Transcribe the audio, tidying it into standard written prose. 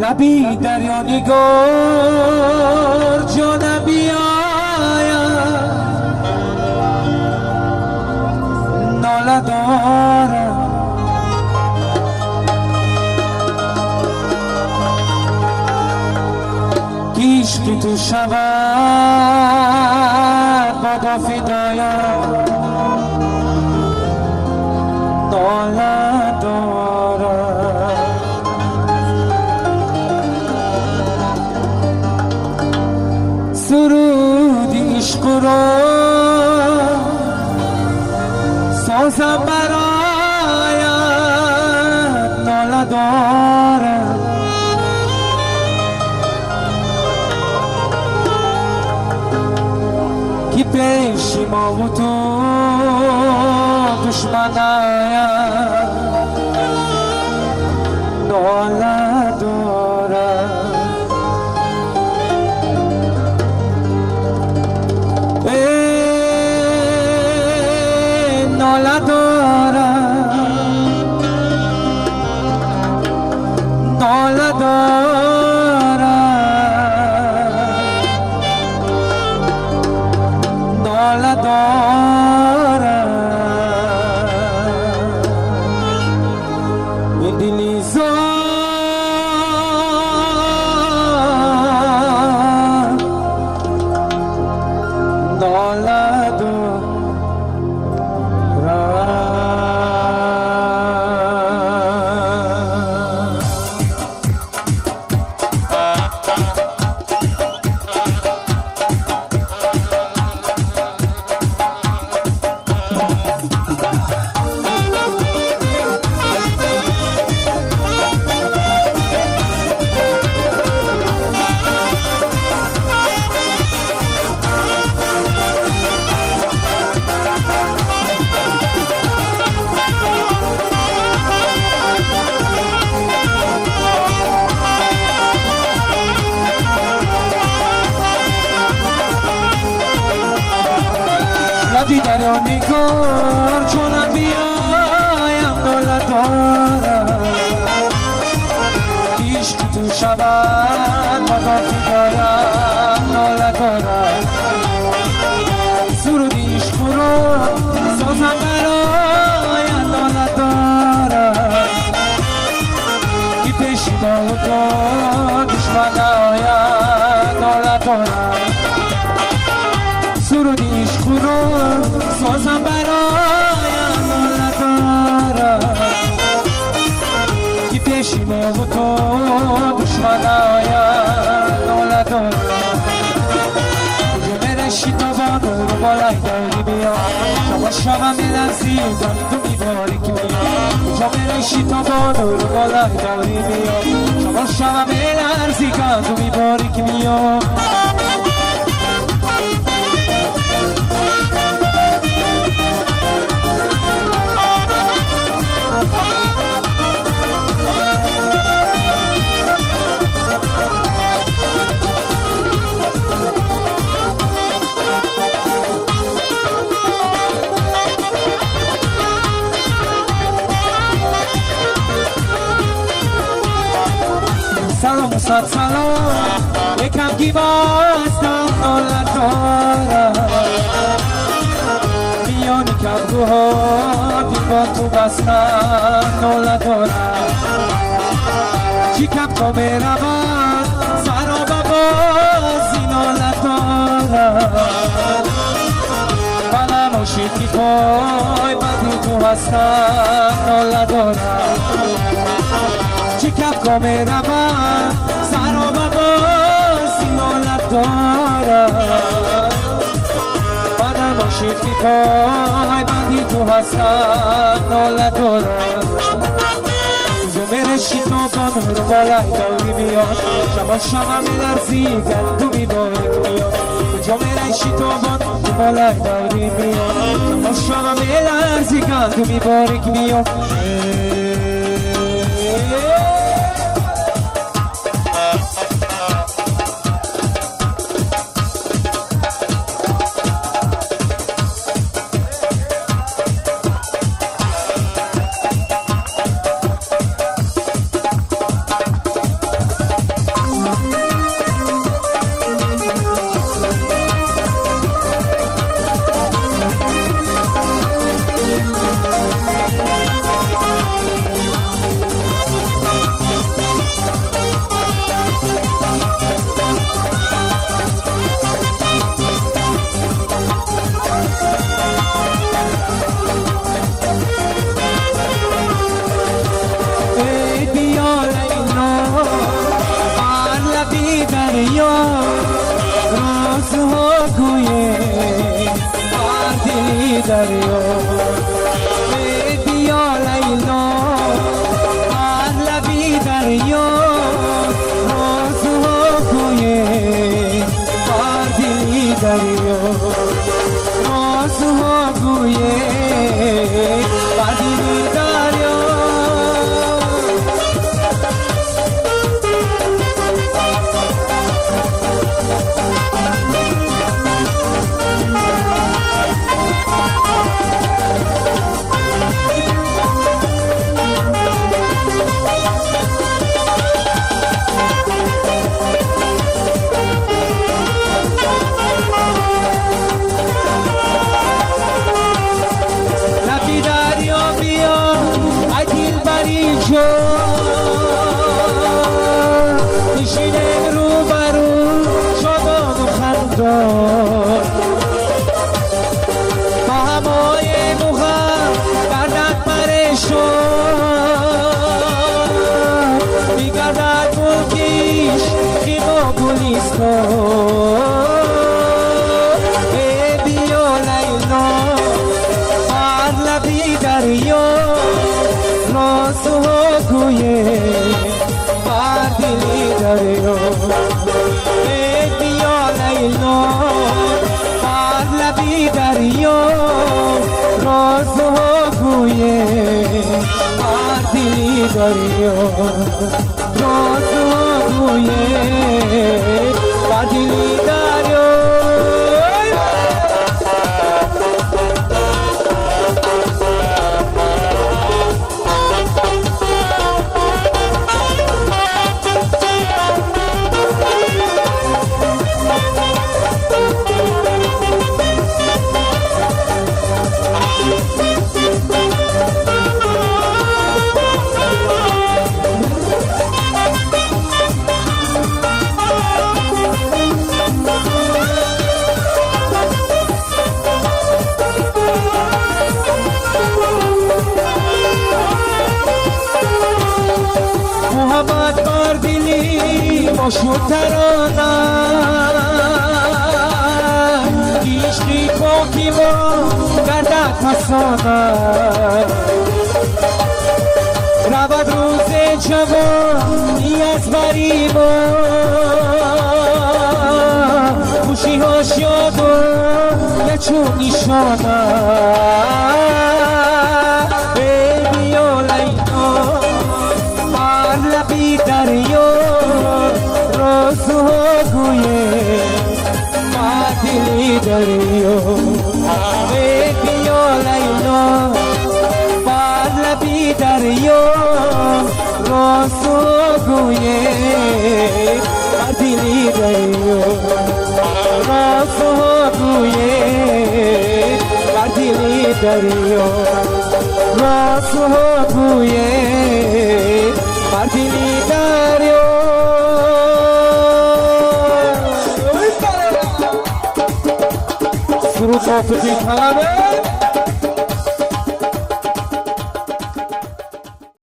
لبی دریا نگار جانم بیاید ناله دارم عشقی تو شود بادا فدایم ناله دارم سرود عشق را سازم برایت ناله دارم که پیش ما و تو دشمن آید ناله دارم ناله دارم ناله دارم ناله دارم این دلی زار ناله دارم لبی دریا نگار چونم بیایم ناله دارم عشق تو شود بادا فدایم ناله دارم سرود عشق را سازم برایت ناله دارم که پیش ما و تو دشمن آید ناله دارم سرود عشق را سازم برایم ناله دارم که پیش ما و تو دشمن آید ناله دارم کجا برشی تا با نور بالای داری بیا شما شما میلرزی زنی تو میباری که بیا کجا برشی تا با نور بالای داری بیا شما شما میلرزی که تو میباری که بیا سلام صد سلام یکم گیباستم ناله دارم میانی کبروها دیوان تو بستم ناله دارم چیکم تا بروم سراب بازی ناله دارم منم عاشق پای بدی تو هستم ناله دارم چیکم تا بروم سراب بازی ناله دارم منم عاشق پای بدی تو هستم ناله دارم برشی تو با نور بالای داری بیاد شما شما میلرزی گل تو میباری که بیاد کجا برشی تو با نور بالای داری بیاد شما شما میلرزی گل تو میباری که بیاد دریا رازها گویه دلی دریا بیا لیلا بر لبی دریا رازها گویه دلی دریا رازها گویه دلی دریا نشینه رو برو شادان و خندان با همای مخم گردد پریشان میگردد ملکیش خیم و گلیستان بیا لیلا بر لبی دریا رازها گویه بر دلی دریا بیا لیلا بر لبی دریا رازها گویه بر دلی دریا رازها گویه بر دلی دریا محبت بر دلی باشو ترانم عشقی پاکی با گردد فسانم رود روز جوانی از بری ما خوشی هاش یاد و یه چون نیشانم بیا لیلا لبی دریا رازها گویه دلی دریا بیا لیلا بر لبی دریا رازها گویه دلی دریا رازها گویه دلی دریا رازها گویه دلی دریا سرود حافظی طلبه